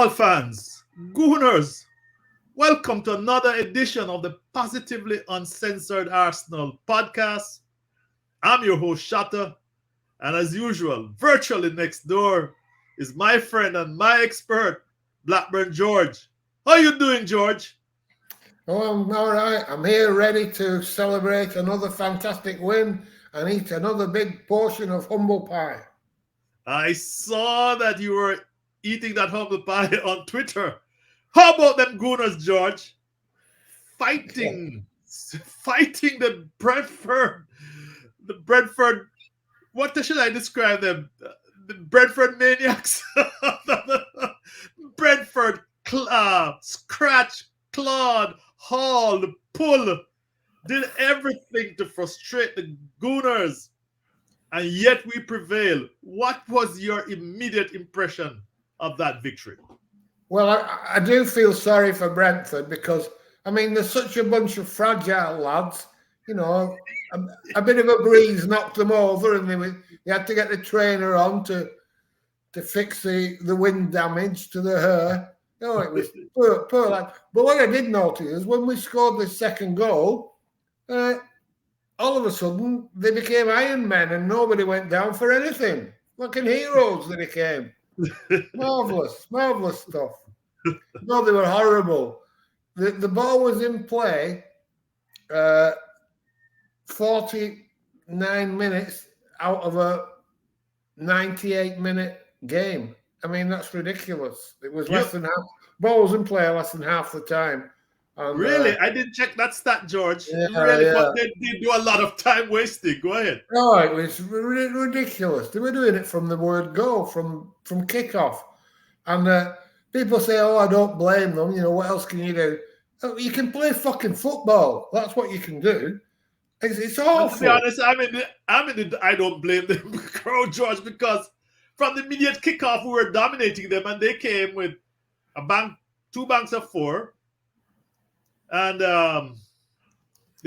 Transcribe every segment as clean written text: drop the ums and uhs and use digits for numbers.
football fans, Gooners, welcome to another edition of the Positively Uncensored Arsenal podcast. I'm your host, Shotta, and as usual, virtually next door is my friend and my expert, Blackburn George. How you doing, George? Oh, I'm all right. I'm here ready to celebrate another fantastic win and eat another big portion of humble pie. I saw that you were eating that humble pie on Twitter. How about them Gooners, George? Fighting the Brentford. What should I describe them? The Brentford maniacs. Brentford scratch, clawed, hauled, pull, did everything to frustrate the Gooners, and yet we prevail. What was your immediate impression of that victory? Well, I do feel sorry for Brentford because, I mean, there's such a bunch of fragile lads. You know, a bit of a breeze knocked them over and they had to get the trainer on to fix the wind damage to the hair. Oh, it was poor lad. But what I did notice is when we scored the second goal, all of a sudden they became Iron Men and nobody went down for anything. Fucking heroes they became. Marvellous stuff. No, they were horrible. The ball was in play 49 minutes out of a 98-minute game. I mean, that's ridiculous. It was less than half. Ball was in play less than half the time. And, really? I didn't check that stat, George. Yeah, but they did do a lot of time wasting. Go ahead. No, it was ridiculous. They were doing it from the word go, from kickoff. And people say, oh, I don't blame them. You know, what else can you do? Oh, you can play fucking football. That's what you can do. It's awful. To be honest, I don't blame them, crowd, George, because from the immediate kickoff, we were dominating them, and they came with two banks of four. And the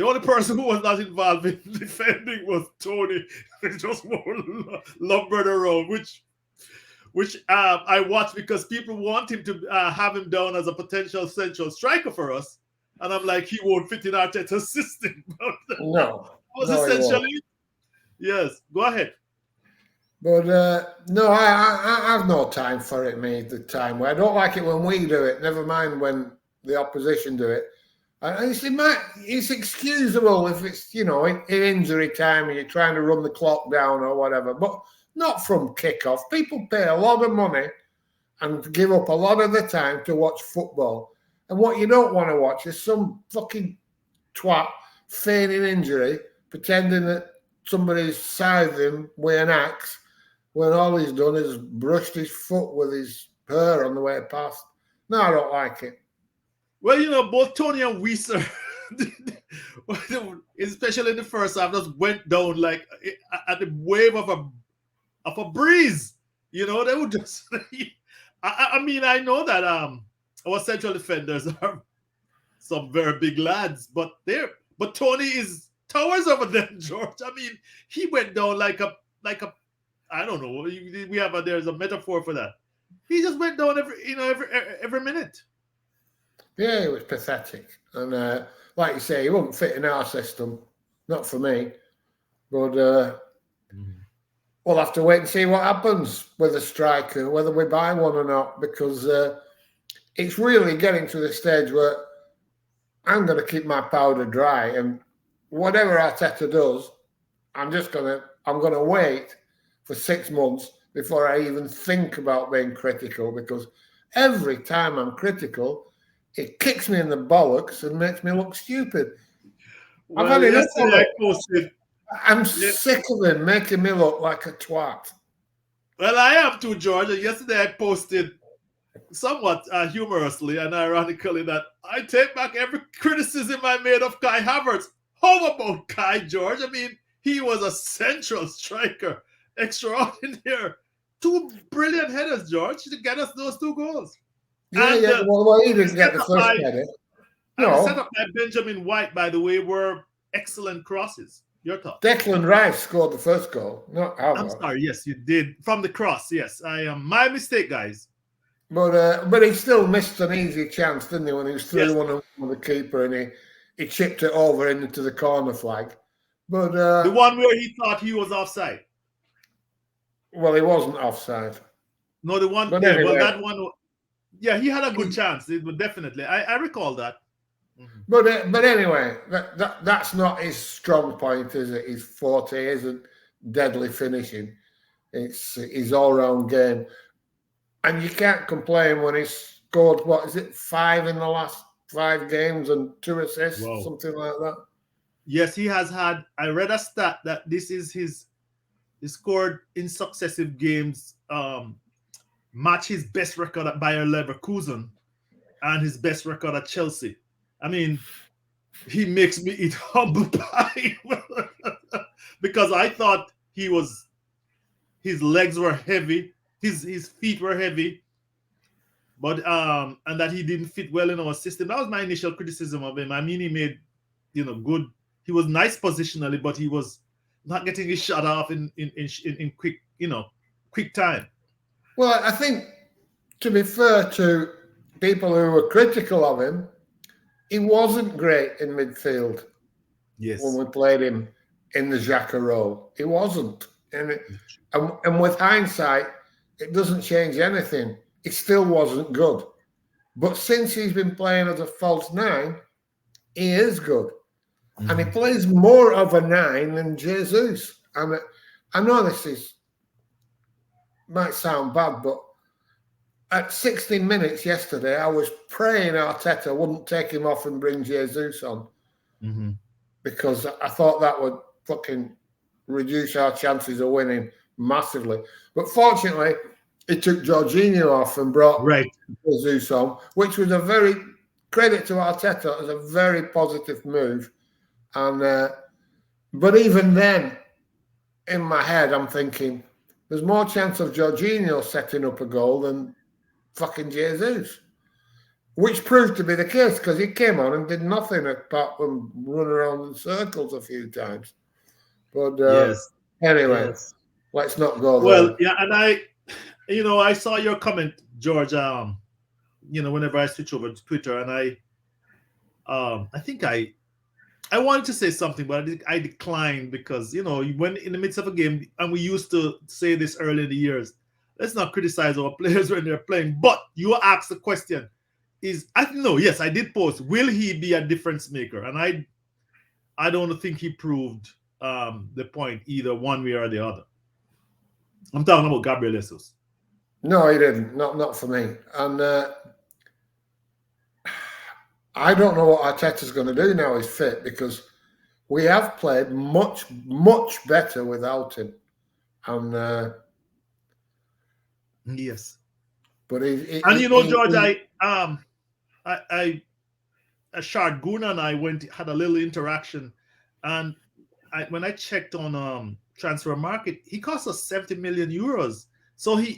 only person who was not involved in defending was Tony. He just more lumbered around, which I watched because people want him to have him down as a potential central striker for us. And I'm like, he won't fit in Arteta's system. No. Essentially, yes. Go ahead. But no, I have no time for it, mate, the time. I don't like it when we do it, never mind when the opposition do it. And it's excusable if it's, you know, in injury time and you're trying to run the clock down or whatever, but not from kickoff. People pay a lot of money and give up a lot of the time to watch football. And what you don't want to watch is some fucking twat feigning injury, pretending that somebody's scythed him with an axe when all he's done is brushed his foot with his hair on the way past. No, I don't like it. Well, you know, both Tony and Weiser, especially in the first half, just went down like at the wave of a breeze. You know, they would just. I mean, I know that our central defenders are some very big lads, but Tony is towers over them, George. I mean, he went down like a I don't know. There's a metaphor for that. He just went down every minute. Yeah, it was pathetic. And like you say, he wouldn't fit in our system. Not for me. But we'll have to wait and see what happens with a striker, whether we buy one or not, because it's really getting to the stage where I'm going to keep my powder dry. And whatever Arteta does, I'm going to wait for 6 months before I even think about being critical, because every time I'm critical, it kicks me in the bollocks and makes me look stupid. Well, I've had enough of it. I'm sick of him making me look like a twat. Well, I am too, George. And yesterday I posted somewhat humorously and ironically that I take back every criticism I made of Kai Havertz. How about Kai, George? I mean, he was a central striker. Extraordinary. 2 brilliant headers, George, to get us those 2 goals. Yeah. Well, he didn't get the first header. No. Set up by Benjamin White, by the way, were excellent crosses. Your thoughts? Declan Rice scored the first goal. No, I'm sorry. Yes, you did from the cross. Yes, I am. My mistake, guys. But he still missed an easy chance, didn't he, when he was 3-1 on the keeper and he chipped it over into the corner flag. But the one where he thought he was offside. Well, he wasn't offside. No, the one. But Yeah, anyway, well, that one. Yeah, he had a good chance. It would definitely. I recall that. Mm-hmm. But anyway, that's not his strong point, is it? His forte isn't deadly finishing. It's his all-round game, and you can't complain when he's scored. What is it? 5 in the last 5 games and 2 assists, something like that. Yes, he has had. I read a stat that this is he scored in successive games. Match his best record at Bayer Leverkusen and his best record at Chelsea. I mean, he makes me eat humble pie because I thought his legs were heavy, his feet were heavy, but and that he didn't fit well in our system. That was my initial criticism of him. I mean, he made good. He was nice positionally, but he was not getting his shot off in quick time. Well, I think, to be fair to people who were critical of him, he wasn't great in midfield. Yes. When we played him in the Xhaka role, he wasn't. And with hindsight, it doesn't change anything. It still wasn't good. But since he's been playing as a false 9, he is good. Mm-hmm. And he plays more of a 9 than Jesus. And I know this might sound bad, but at 16 minutes yesterday, I was praying Arteta wouldn't take him off and bring Jesus on. Mm-hmm. Because I thought that would fucking reduce our chances of winning massively. But fortunately, he took Jorginho off and brought Jesus on, which was a very credit to Arteta as a very positive move. And but even then, in my head, I'm thinking there's more chance of Jorginho setting up a goal than fucking Jesus, which proved to be the case because he came on and did nothing apart from run around in circles a few times. But anyway, let's not go there. Well, yeah, and I saw your comment, George. Whenever I switch over to Twitter, and I think I wanted to say something, but I declined because when in the midst of a game, and we used to say this early in the years, let's not criticize our players when they're playing. But you asked the question: yes, I did post. Will he be a difference maker? And I don't think he proved the point either one way or the other. I'm talking about Gabriel Jesus. No, he didn't. Not for me. And I don't know what Arteta's going to do now he's fit, because we have played much, much better without him. And yes, but George, Shard Guna and I had a little interaction, and when I checked on transfer market, he cost us 70 million euros. So I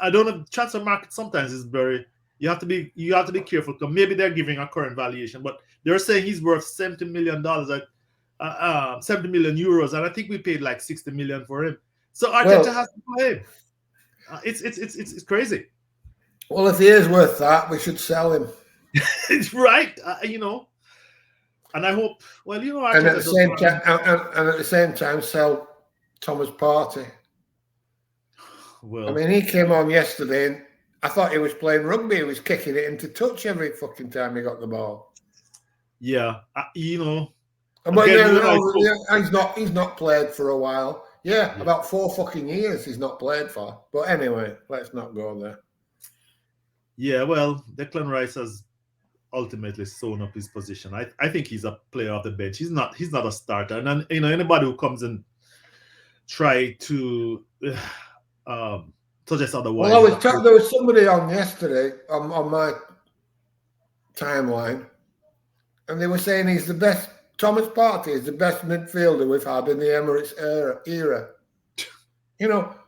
don't know, transfer market sometimes is very, you have to be careful, because maybe they're giving a current valuation, but they're saying he's worth $70 million, 70 million euros, and I think we paid like 60 million for him. So Arteta has to play him. It's crazy. Well, if he is worth that, we should sell him. It's right, and I hope. Well, and at the same time, sell Thomas Partey. Well, I mean, he came on yesterday, and I thought he was playing rugby. He was kicking it into touch every fucking time he got the ball. Yeah, But he's not played for a while. Yeah, about 4 fucking years he's not played for. But anyway, let's not go there. Yeah, well, Declan Rice has ultimately sewn up his position. I think he's a player off the bench. He's not a starter. And then, anybody who comes and try to suggest otherwise. Well, there was somebody on yesterday on my timeline, and they were saying he's the best. Thomas Partey is the best midfielder we've had in the Emirates era.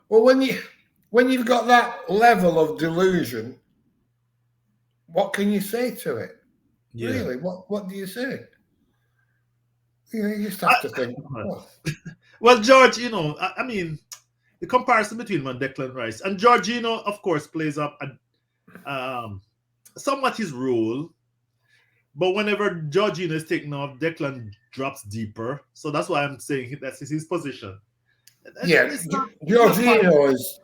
Well, when you've got that level of delusion, what can you say to it? Yeah. Really, what do you say? You just have to think. Well, George, I mean, the comparison between him and Declan Rice. And Jorginho, of course, plays up somewhat his role. But whenever Jorginho is taken off, Declan drops deeper. So that's why I'm saying that's his position. Jorginho is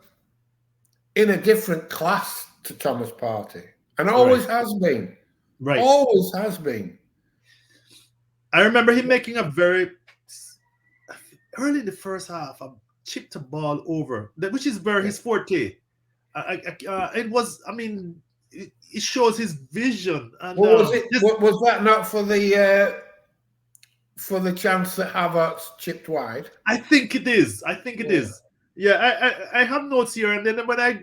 in a different class to Thomas Partey. And always has been. Right. Always has been. I remember him making a very early in the first half, a chipped a ball over, which is very his forte. It was, I mean, it shows his vision. And was that not for the chance that Havertz chipped wide? I think it is. Yeah, I have notes here, and then when I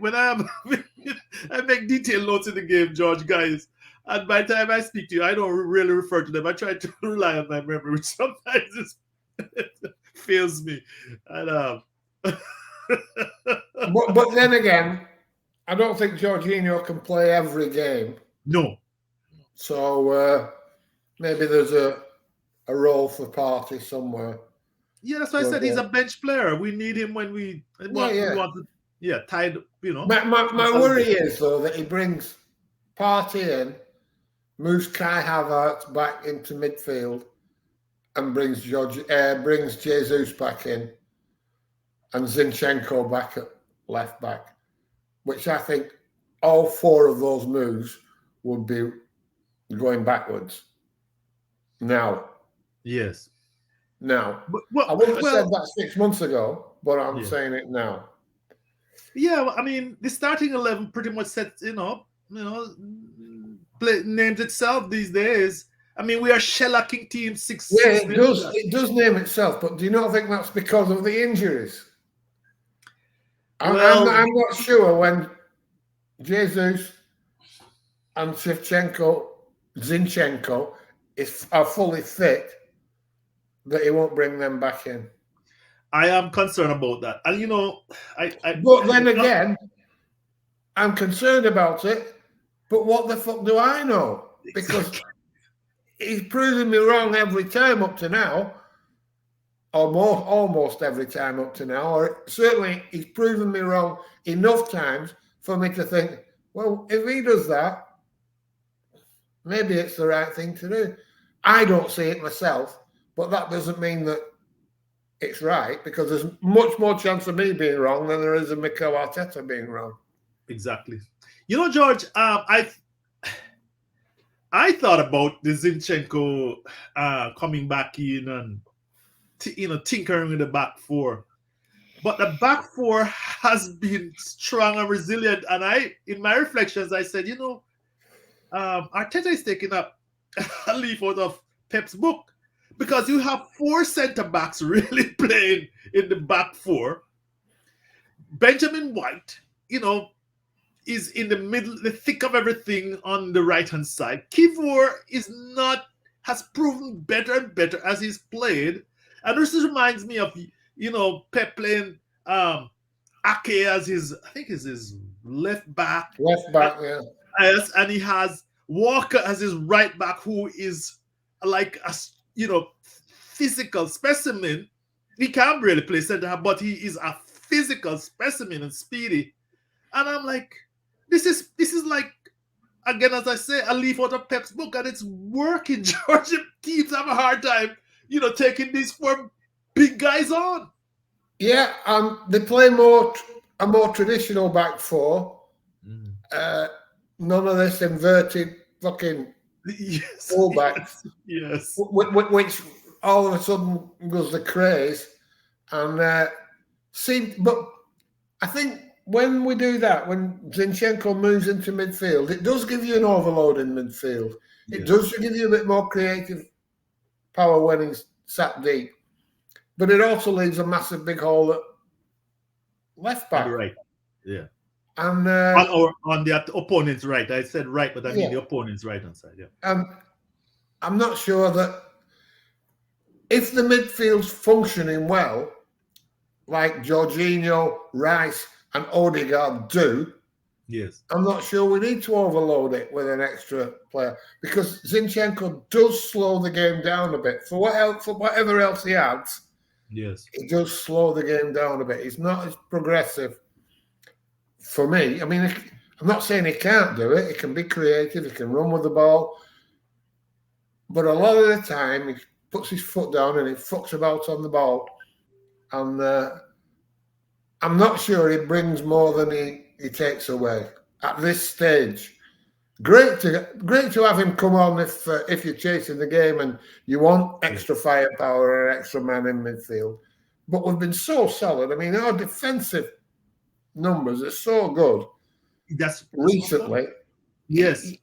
I make detailed notes in the game, George, guys. And by the time I speak to you, I don't really refer to them. I try to rely on my memory, which sometimes fails me. And but then again, I don't think Jorginho can play every game. No. So maybe there's a role for Partey somewhere. Yeah, that's why I said he's a bench player. We need him when we want to, tied, you know. My worry is, though, that he brings Partey in, moves Kai Havertz back into midfield, and brings Jesus back in, and Zinchenko back at left back, which I think all four of those moves would be going backwards. Now. Yes. Now. I wouldn't have said that 6 months ago, but I'm saying it now. Yeah, I mean, the starting 11 pretty much sets, names itself these days. I mean, we are shellacking teams 6. Yeah, it does name itself, but do you not think that's because of the injuries? I'm not sure when Jesus and Zinchenko are fully fit that he won't bring them back in. I am concerned about that. And, But then again, I'm concerned about it, but what the fuck do I know? Because he's proven me wrong every time up to now, or almost every time up to now, or certainly he's proven me wrong enough times for me to think, well, if he does that, maybe it's the right thing to do. I don't see it myself, but that doesn't mean that it's right, because there's much more chance of me being wrong than there is of Mikel Arteta being wrong. Exactly. George, I thought about the Zinchenko coming back in and tinkering with the back four, but the back four has been strong and resilient. And in my reflections, I said, Arteta is taking up a leaf out of Pep's book, because you have 4 centre backs really playing in the back four. Benjamin White, is in the middle, the thick of everything on the right-hand side. Kivor has proven better and better as he's played. And this reminds me of, Pep playing Ake as his left back. Left back, yeah. Yes, and he has Walker as his right back, who is like a, physical specimen. He can't really play centre, but he is a physical specimen and speedy. And I'm like, this is like, again, as I say, a leaf out of Pep's book, and it's working. George, teams have a hard time, taking these 4 big guys on. Yeah, they play a more traditional back four. None of this inverted fucking fullbacks. Yes. Which all of a sudden was the craze, and but I think when we do that, when Zinchenko moves into midfield, it does give you an overload in midfield. It does give you a bit more creative power when he's sat deep, but it also leaves a massive big hole at left back. Right. Yeah. And on the opponent's right. I said right, but I mean the opponent's right hand side. Yeah. And I'm not sure that if the midfield's functioning well, like Jorginho, Rice, and Odegaard do, yes, I'm not sure we need to overload it with an extra player, because Zinchenko does slow the game down a bit. For whatever else he adds, Yes. It does slow the game down a bit. It's not as progressive for me. I mean, I'm not saying he can't do it. He can be creative. He can run with the ball. But a lot of the time, he puts his foot down and he fucks about on the ball. And I'm not sure he brings more than he takes away at this stage. Great to have him come on if you're chasing the game and you want extra firepower or extra man in midfield. But we've been so solid. I mean, our defensive numbers are so good. That's Recently. Yes. You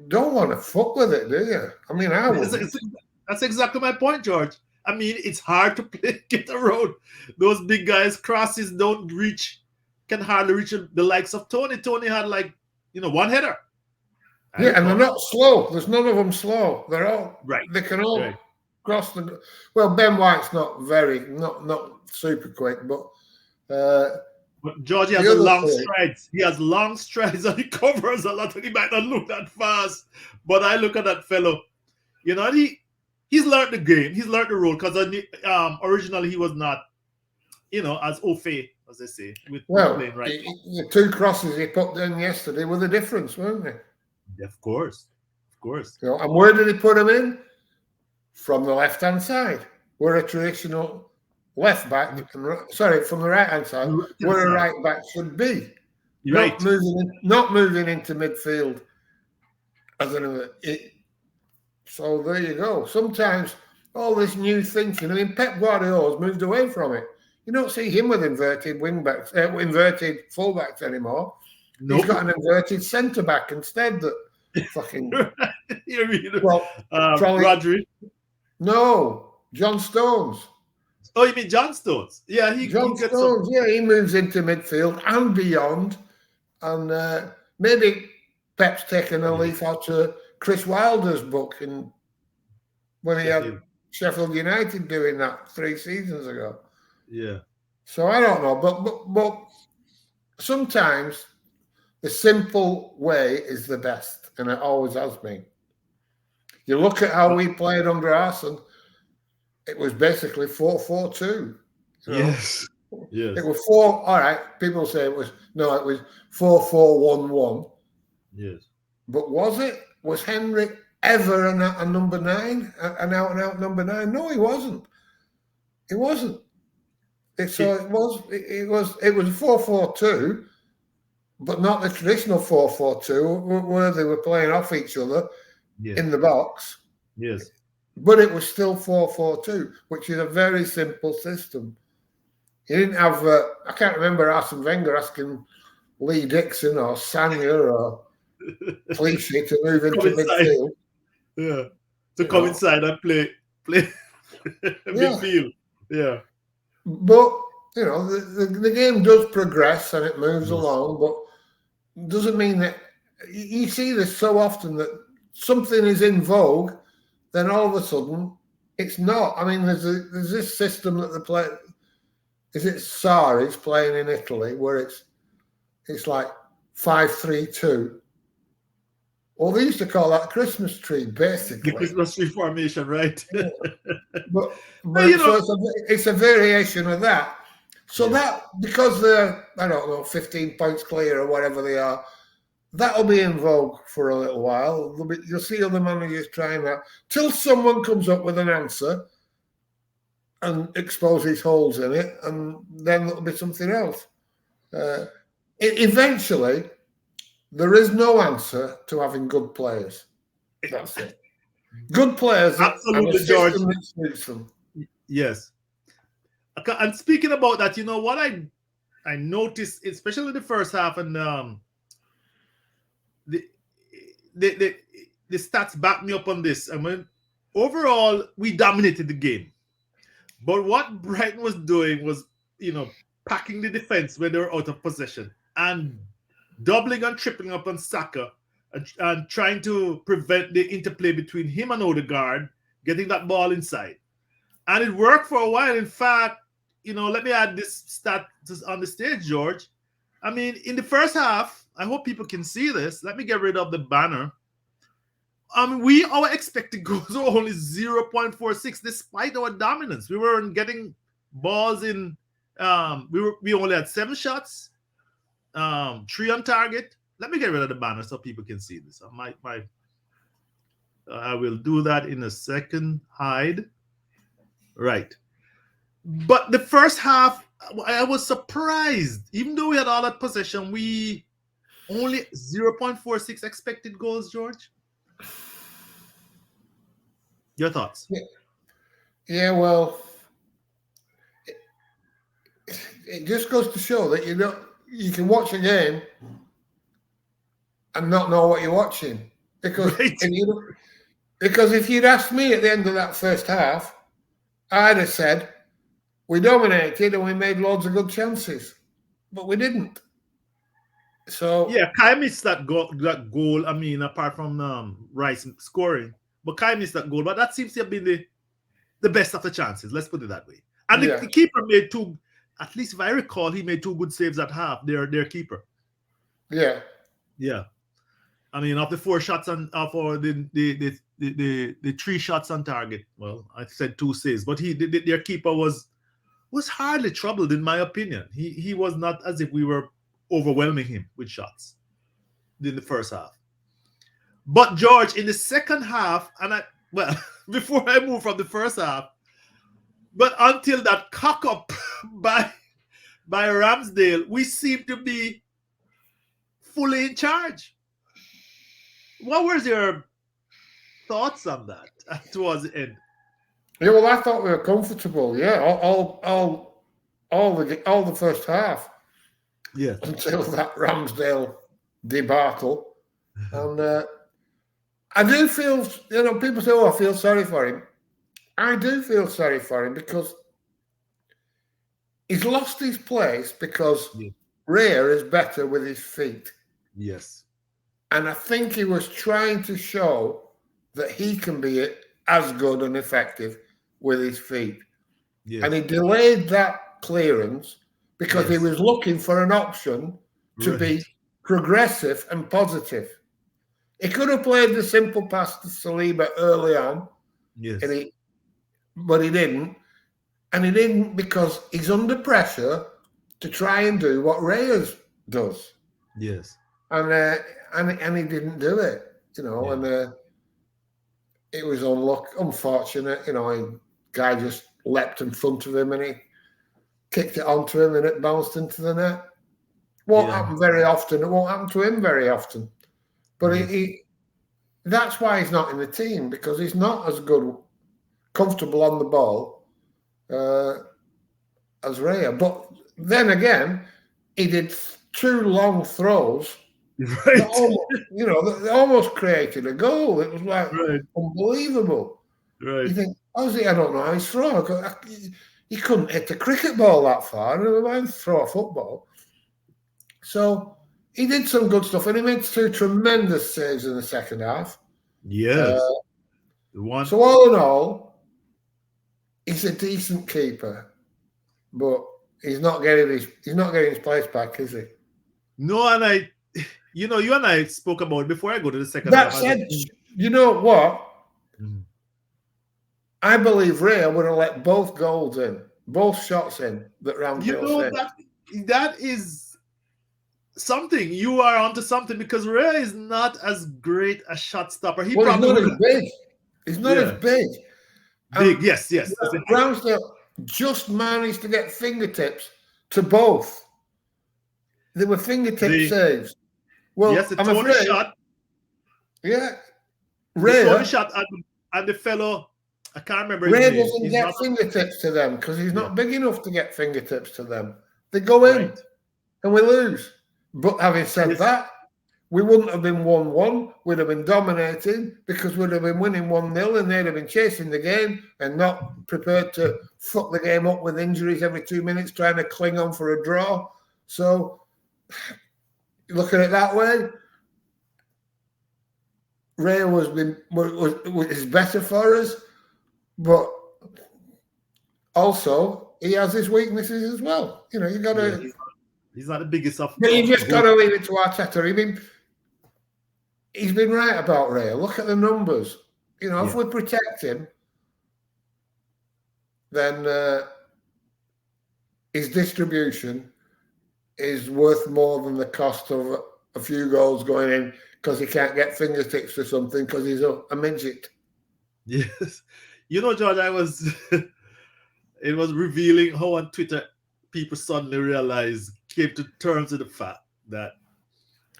don't want to fuck with it, do you? I mean, I would. That's exactly my point, George. I mean, it's hard to get around. Those big guys' crosses can hardly reach the likes of Tony. Tony had one header. Yeah, and they're not slow. There's none of them slow. They're all right. They can all cross the. Well, Ben White's not super quick, but George has long strides. He has long strides and he covers a lot. And he might not look that fast, but I look at that fellow. You know, he's learned the game. He's learned the role because originally he was not, as au fait, as they say. Playing right. The 2 crosses he put down yesterday were the difference, weren't they? Of course. And where did he put them in? From the left-hand side, where a traditional left back, from the right-hand side, where a right back should be. Right. Not moving into midfield. So there you go. Sometimes all this new thinking. I mean, Pep Guardiola's moved away from it. You don't see him with inverted inverted fullbacks anymore. Nope. He's got an inverted centre back instead. That fucking. Rodri? No, John Stones. Oh, you mean John Stones? Yeah, John Stones. Yeah, he moves into midfield and beyond, and maybe Pep's taken a leaf out of Chris Wilder's book when he had Sheffield United doing that 3 seasons ago. Yeah. So I don't know, but sometimes the simple way is the best, and it always has been. You look at how we played under Arsene, it was basically 4-4-2. Yes. It was 4. All right, people say it was 4-4-1-1. Yes. But was it? Was Henry ever a number 9, an out-and-out number 9? No, he wasn't. He wasn't. It was a 4-4-2, but not the traditional 4-4-2 where they were playing off each other in the box. Yes. But it was still 4-4-2, which is a very simple system. You didn't have, I can't remember Arsene Wenger asking Lee Dixon or Sanya or Clichy to move into midfield. Yeah. To come inside and play midfield. Yeah. But, the game does progress and it moves along, but doesn't mean that you see this so often that something is in vogue, then all of a sudden it's not. I mean, there's this system that they play. Is it Sarri's playing in Italy where it's like 5-3-2? Well, they used to call that Christmas tree, basically. The Christmas tree formation, right? Yeah. But it's a variation of that. So that, because they're, 15 points clear or whatever they are, that'll be in vogue for a little while. You'll see other managers trying that till someone comes up with an answer and exposes holes in it, and then it'll be something else. Eventually, there is no answer to having good players. That's it. Good players. Absolutely, George. That suits them. Yes. And speaking about that, what I noticed, especially the first half, and the stats back me up on this. I mean, overall, we dominated the game. But what Brighton was doing was, packing the defense when they were out of possession and doubling and tripling up on Xhaka and trying to prevent the interplay between him and Odegaard getting that ball inside. And it worked for a while. In fact, let me add this stat on the stage, George. I mean, in the first half, I hope people can see this. Let me get rid of the banner. Our expected goals were only 0.46 despite our dominance. We weren't getting balls in. We only had 7 shots, 3 on target. Let me get rid of the banner so people can see this. I will do that in a second. Hide. Right. But the first half, I was surprised. Even though we had all that possession, we only 0.46 expected goals, George. Your thoughts? Yeah, well, it just goes to show that you can watch a game and not know what you're watching. Because Right. if you'd asked me at the end of that first half, I'd have said we dominated and we made loads of good chances, but we didn't. So yeah, Kai missed that goal. I mean, apart from Rice scoring, but Kai missed that goal. But that seems to have been the best of the chances. Let's put it that way. And the keeper made 2. At least if I recall, he made 2 good saves at half. Their keeper. Yeah. I mean, of the 4 shots on for the 3 shots on target. Well, I said 2 saves, but their keeper was hardly troubled in my opinion. He was not as if we were overwhelming him with shots in the first half. But George, in the second half, before I move from the first half, but until that cock up by Ramsdale, we seem to be fully in charge. What was your thoughts on that towards the end? Yeah, well, I thought we were comfortable. Yeah, all the first half. Yes. Until that Ramsdale debacle, and I do feel, people say, "Oh, I feel sorry for him." I do feel sorry for him because he's lost his place because Raya is better with his feet. Yes. And I think he was trying to show that he can be as good and effective with his feet. Yes. And he delayed that clearance because he was looking for an option to be progressive and positive. He could have played the simple pass to Saliba early on, but he didn't. And he didn't because he's under pressure to try and do what Reyes does. Yes. And he didn't do it, and it was unfortunate. A guy just leapt in front of him and he kicked it onto him and it bounced into the net. Won't happen very often. It won't happen to him very often. But that's why he's not in the team, because he's not as comfortable on the ball as Raya. But then again, he did 2 long throws. Right. That almost created a goal. It was like unbelievable. Right. You think, how's he? I don't know how he's thrown. He couldn't hit a cricket ball that far. Never mind throw a football. So he did some good stuff, and he made 2 tremendous saves in the second half. Yes. So all in all, he's a decent keeper, but he's not getting his place back, is he? No, and you and I spoke about it before I go to the second half. That said, you know what? I believe Raya would have let both shots in that Ramsdale said. That is something. You are onto something, because Raya is not as great a shot stopper. He's not as big. He's not as big. Yes. Ramsdale just managed to get fingertips to both. They were fingertip saves. Well, yes, the Tony shot. Yeah. Raya. The Tony shot and the fellow, I can't remember his name. Raya doesn't get fingertips to them because he's not big enough to get fingertips to them. They go in and we lose. But having said that, we wouldn't have been 1-1. We'd have been dominating because we'd have been winning 1-0 and they'd have been chasing the game and not prepared to fuck the game up with injuries every 2 minutes, trying to cling on for a draw. So, looking at it that way, Raya was better for us, but also he has his weaknesses as well. You got to. He's not the biggest of. But you just got to leave it to Arteta. He's been right about Raya. Look at the numbers. If we protect him, then his distribution is worth more than the cost of a few goals going in because he can't get fingertips for something because he's a midget. Yes. You know, George, it was revealing how on Twitter people suddenly realized, came to terms with the fact that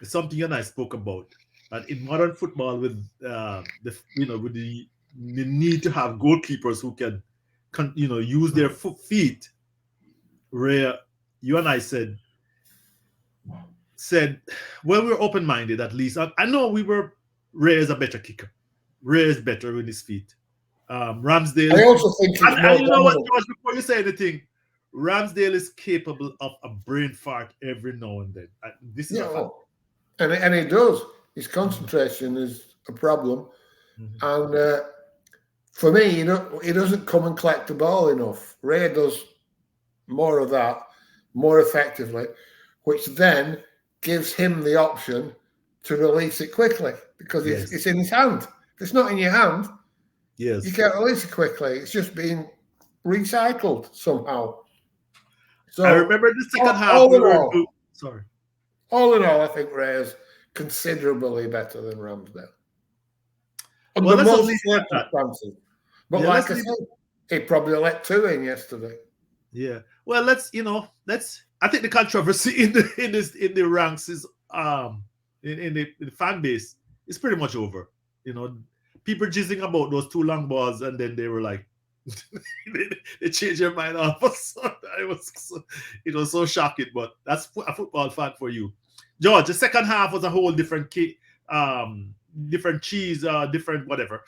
it's something you and I spoke about. That in modern football, with with the need to have goalkeepers who can use their feet, where you and I said, well, we're open minded at least. I know Ray is a better kicker. Ray is better with his feet. Ramsdale. I also think he's more And you know what, dominant. George, before you say anything, Ramsdale is capable of a brain fart every now and then. This is a fact. And he does. His concentration is a problem. Mhm. And for me, he doesn't come and collect the ball enough. Ray does more of that, more effectively, which then gives him the option to release it quickly because Yes. it's in his hand. If it's not in your hand, Yes. you can't release it quickly. It's just being recycled somehow. So I remember the second half. Sorry. All in all, I think Ray is considerably better than Ramsdale. Under Well, let's most leave it at that. circumstances. But Yeah, like I said, he probably let 2 in yesterday. Yeah. Well, I think the controversy in the ranks is in the fan base is pretty much over. People jizzing about those 2 long balls, and then they were like, they changed their mind all of a sudden. It was so shocking, but that's a football fan for you, George. The second half was a whole different different cheese, different whatever,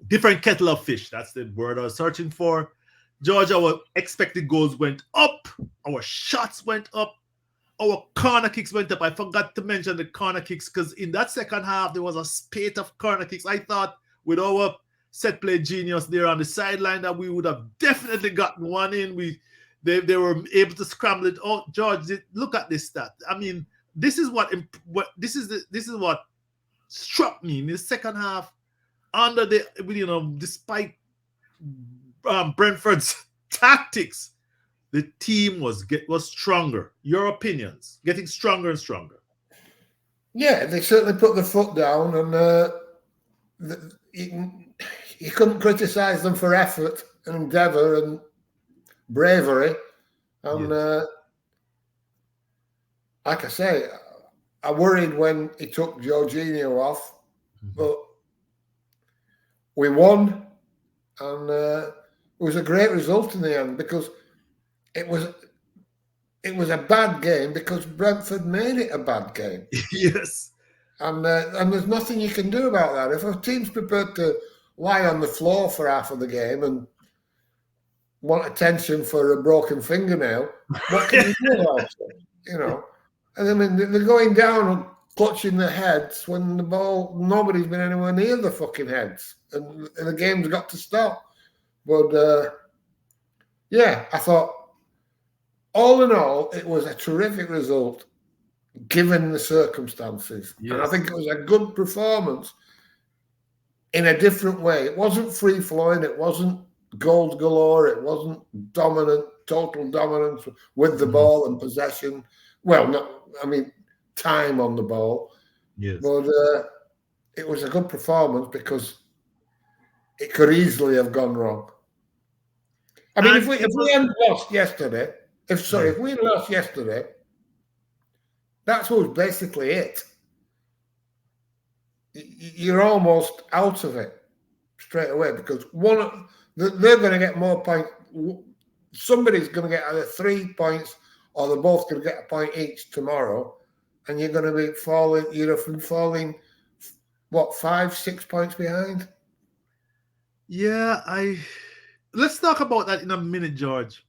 different kettle of fish. That's the word I was searching for. George, our expected goals went up, our shots went up, our corner kicks went up. I forgot to mention the corner kicks because in that second half there was a spate of corner kicks. I thought with our set play genius there on the sideline that we would have definitely gotten one in. They were able to scramble it. Oh, George, look at this stat. I mean, this is what struck me in the second half. Despite Brentford's tactics, the team was stronger. Your opinions? Getting stronger and stronger. Yeah, they certainly put the foot down, and you couldn't criticise them for effort and endeavour and bravery. And like I say, I worried when he took Jorginho off, but we won, and it was a great result in the end because it was a bad game because Brentford made it a bad game. Yes. And there's nothing you can do about that. If a team's prepared to lie on the floor for half of the game and want attention for a broken fingernail, what can you do about it? And I mean, they're going down and clutching their heads when the ball, nobody's been anywhere near the fucking heads. And the game's got to stop. But, yeah, I thought, all in all, it was a terrific result given the circumstances. Yes. And I think it was a good performance in a different way. It wasn't free-flowing. It wasn't goals galore. It wasn't total dominance with the ball and possession. Well, time on the ball. Yes. But it was a good performance because it could easily have gone wrong. I mean, if we hadn't lost yesterday, if we lost yesterday, that was basically it. You're almost out of it straight away because they're going to get more points. Somebody's going to get either 3 points or they're both going to get a point each tomorrow, and you're going to be falling. You're falling, 5-6 points behind? Yeah, let's talk about that in a minute, George.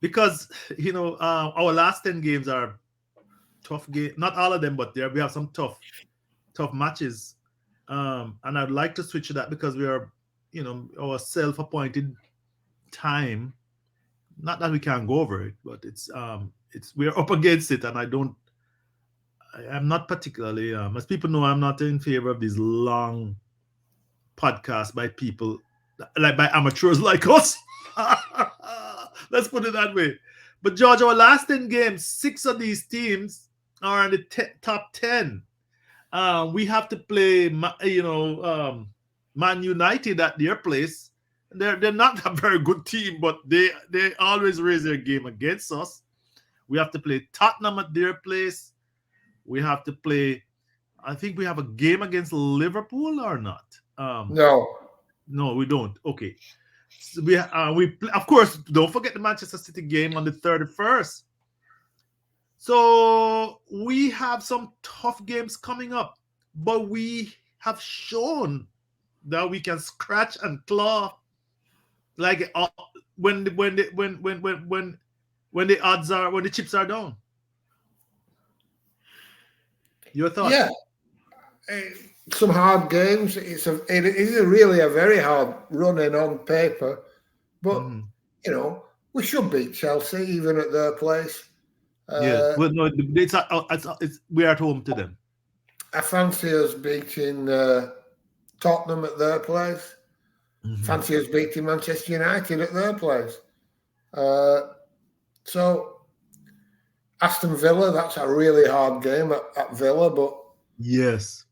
Because our last 10 games are tough game. Not all of them, but we have some tough matches. And I'd like to switch to that because we are, our self-appointed time. Not that we can't go over it, but we're up against it, and I'm not particularly, as people know, I'm not in favor of these long podcasts by people like by amateurs like us. Let's put it that way. But George, our last 10 games, 6 of these teams are in the top 10. We have to play, Man United at their place. They're not a very good team, but they always raise their game against us. We have to play Tottenham at their place. We have to play. I think we have a game against Liverpool or not. No. No, we don't. Okay. So of course, don't forget the Manchester City game on the 31st. So we have some tough games coming up, but we have shown that we can scratch and claw like when the chips are down. Your thoughts? Yeah. Some hard games. It is really a very hard running on paper, but we should beat Chelsea even at their place. Yeah, well, no, we're at home to them. I fancy us beating Tottenham at their place. Fancy us beating Manchester United at their place. So Aston Villa, that's a really hard game at Villa, but yes,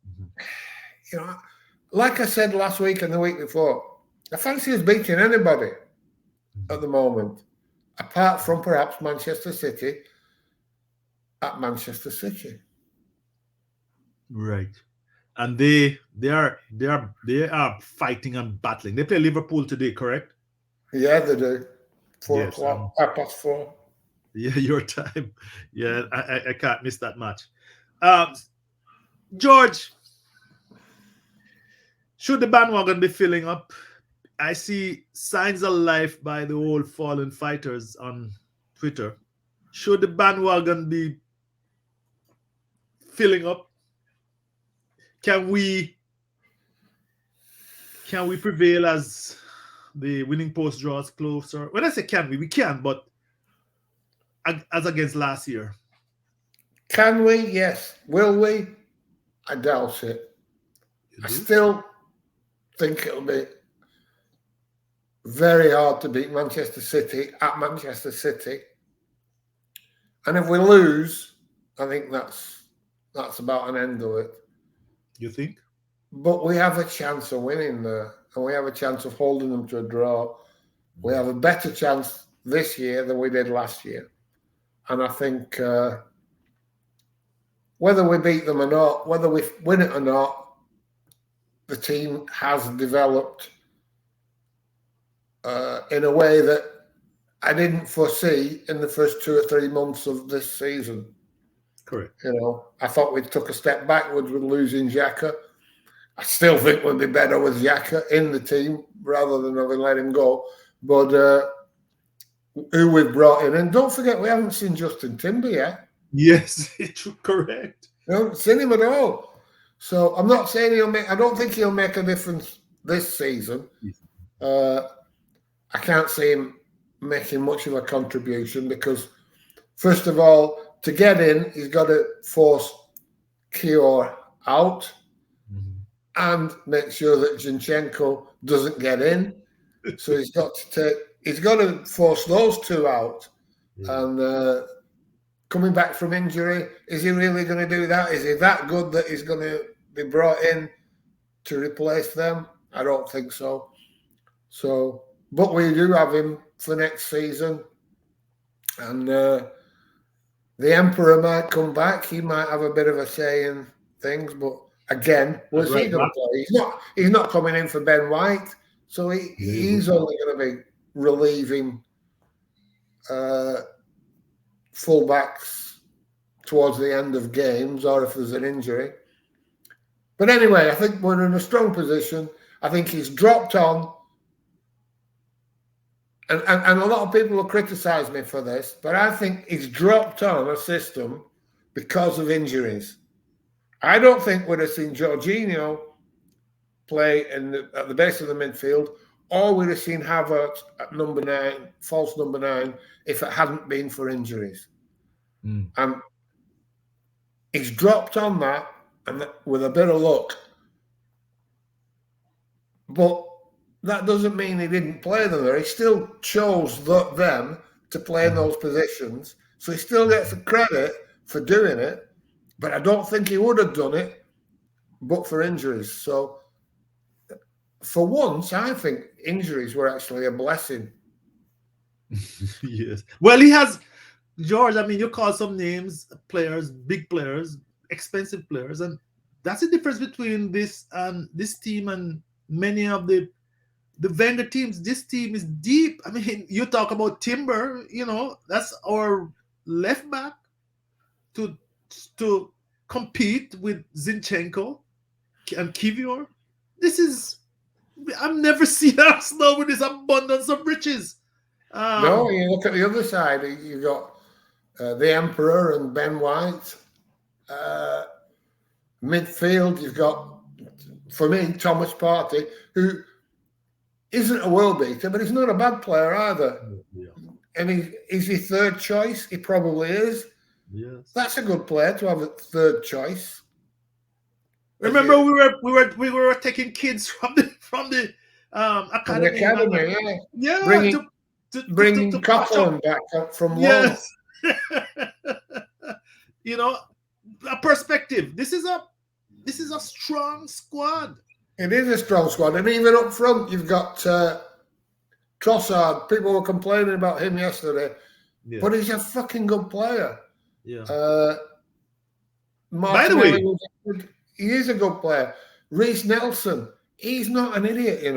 like I said last week and the week before, I fancy us beating anybody at the moment, apart from perhaps Manchester City at Manchester City. Right. And they are fighting and battling. They play Liverpool today, correct? Yeah, they do. 4 o'clock, 4:30. Yeah, your time. Yeah, I can't miss that match. George, should the bandwagon be filling up? I see signs of life by the old fallen fighters on Twitter. Should the bandwagon be filling up? Can we prevail as the winning post draws closer? When I say can we can, but as against last year. Can we? Yes. Will we? I doubt it. I still think it'll be very hard to beat Manchester City at Manchester City. And if we lose, I think that's about an end of it. You think? But we have a chance of winning there, and we have a chance of holding them to a draw. We have a better chance this year than we did last year. And I think whether we beat them or not, whether we win it or not, the team has developed in a way that I didn't foresee in the first 2 or 3 months of this season. Correct. I thought we took a step backwards with losing Xhaka. I still think we'd be better with Xhaka in the team rather than having let him go. But who we've brought in, and don't forget, we haven't seen Justin Timber yet. Yes, correct. We haven't seen him at all. So I'm not saying I don't think he'll make a difference this season. I can't see him making much of a contribution because, first of all, to get in, he's got to force Kior out and make sure that Zinchenko doesn't get in. So he's got to force those two out. And coming back from injury, is he really going to do that? Is he that good that he's going to be brought in to replace them? I don't think so. But we do have him for next season. And the Emperor might come back. He might have a bit of a say in things. But again, what's he going to play? He's not coming in for Ben White. So he's only going to be relieving fullbacks towards the end of games or if there's an injury. But anyway, I think we're in a strong position. I think he's dropped on. And a lot of people will criticise me for this, but I think he's dropped on a system because of injuries. I don't think we'd have seen Jorginho play at the base of the midfield, or we'd have seen Havertz at number 9, false number 9, if it hadn't been for injuries. And he's dropped on that, and with a bit of luck. But that doesn't mean he didn't play them there. He still chose them to play in those positions. So he still gets the credit for doing it. But I don't think he would have done it but for injuries. So for once, I think injuries were actually a blessing. Yes. Well, he has George. I mean, you call some names, players, big players, expensive players, and that's the difference between this team and many of the vendor teams. This team is deep. I mean, you talk about Timber. That's our left back to to compete with Zinchenko and Kivior. This is I've never seen Arsenal with this abundance of riches. No, you look at the other side. You've got the Emperor and Ben White. Midfield, you've got, for me, Thomas Partey, who isn't a world beater, but he's not a bad player either. Yeah. And is he third choice? He probably is. Yes. That's a good player to have a third choice. Remember, we were taking kids from the academy. Yeah. Bringing Coughlin back up from loan. A perspective. This is a strong squad. It is a strong squad, and even up front, you've got Trossard. People were complaining about him yesterday, but he's a fucking good player. Yeah. By the way, he is a good player. Reece Nelson, he's not an idiot,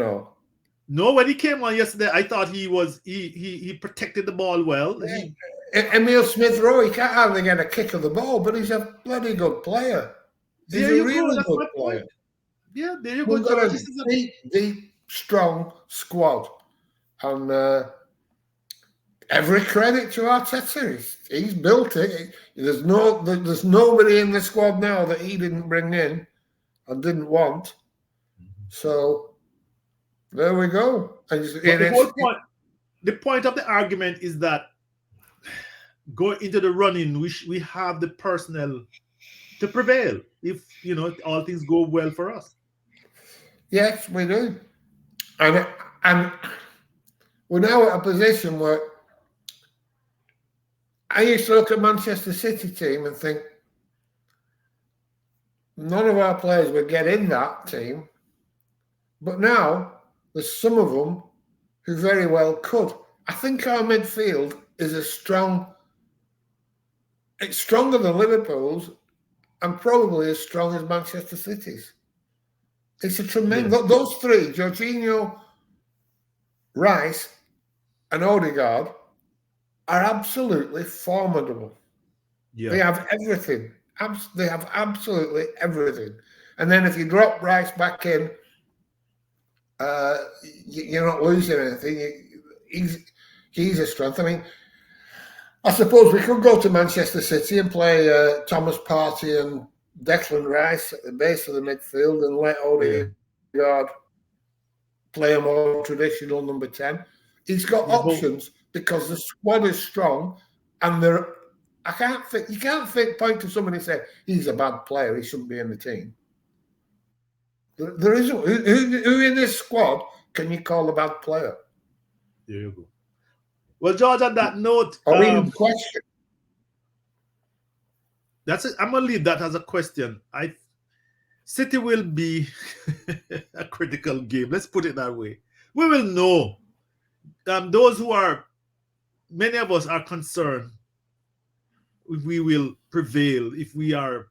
No, when he came on yesterday, I thought he protected the ball well. Yeah. Emile Smith-Rowe, he can't hardly get a kick of the ball, but he's a bloody good player. He's a really good player. Point. Yeah, there you go. We've got a deep, strong squad, and every credit to Arteta. He's built it. There's nobody in the squad now that he didn't bring in and didn't want. So there we go. The point of the argument is that going into the running, we have the personnel to prevail if all things go well for us. Yes, we do, and we're now at a position where I used to look at Manchester City team and think none of our players would get in that team, but now there's some of them who very well could. I think our midfield is it's stronger than Liverpool's and probably as strong as Manchester City's. It's a tremendous... Yes. Those three, Jorginho, Rice and Odegaard, are absolutely formidable. Yeah. They have everything. They have absolutely everything. And then if you drop Rice back in, you're not losing anything. He's a strength. I mean, I suppose we could go to Manchester City and play Thomas Partey and Declan Rice at the base of the midfield and let Odegaard play a more traditional number 10. He's got options because the squad is strong, and you can't point to somebody and say he's a bad player, he shouldn't be in the team. There isn't. Who in this squad can you call a bad player? There you go. Well, George, on that note, question. That's it. I'm gonna leave that as a question. City will be a critical game. Let's put it that way. We will know. Many of us are concerned if we will prevail, if we are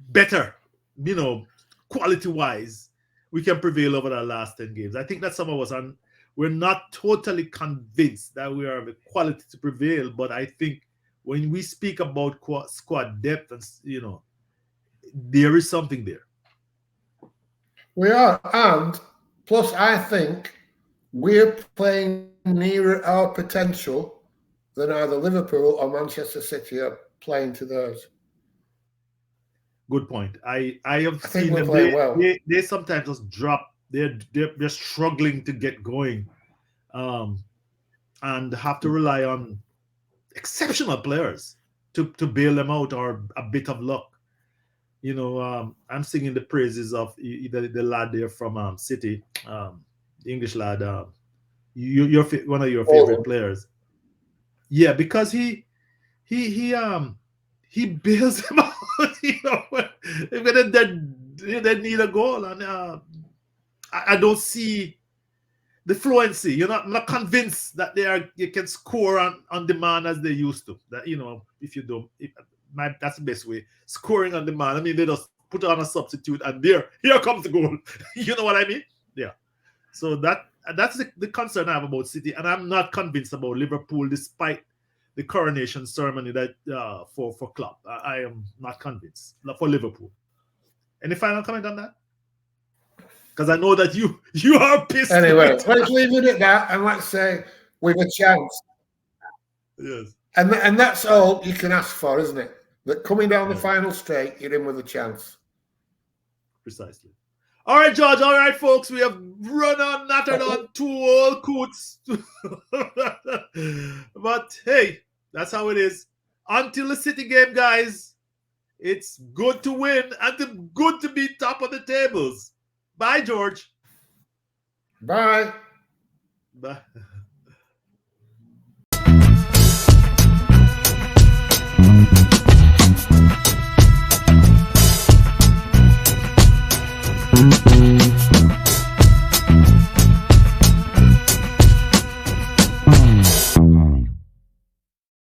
better, quality-wise, we can prevail over the last 10 games. I think that some of us we're not totally convinced that we are the quality to prevail, but I think when we speak about squad depth, and there is something there. We are, and plus I think we're playing nearer our potential than either Liverpool or Manchester City are playing to theirs. Good point. I have seen them. They sometimes just drop. They're struggling to get going, and have to rely on exceptional players to bail them out or a bit of luck. I'm singing the praises of the lad there from City, the English lad. You're one of your favorite Oh, players. Yeah, because he bails him out. When they need a goal, and I don't see the fluency. I'm not convinced that you can score on demand as they used to. That if you don't, that's the best way. Scoring on demand. I mean, they just put on a substitute, and here comes the goal. You know what I mean? Yeah. So that's the concern I have about City, and I'm not convinced about Liverpool, despite the coronation ceremony that for Klopp. I am not convinced for Liverpool. Any final comment on that? Because I know that you are pissed. Anyway, let's leave it at that, and let's say with a chance. Yes. And that's all you can ask for, isn't it? That coming down the final straight, you're in with a chance. Precisely. All right, George. All right, folks. We have run on, nattered on, two old coots. But hey, that's how it is. Until the City game, guys, it's good to win and good to be top of the tables. Bye, George. Bye. Bye.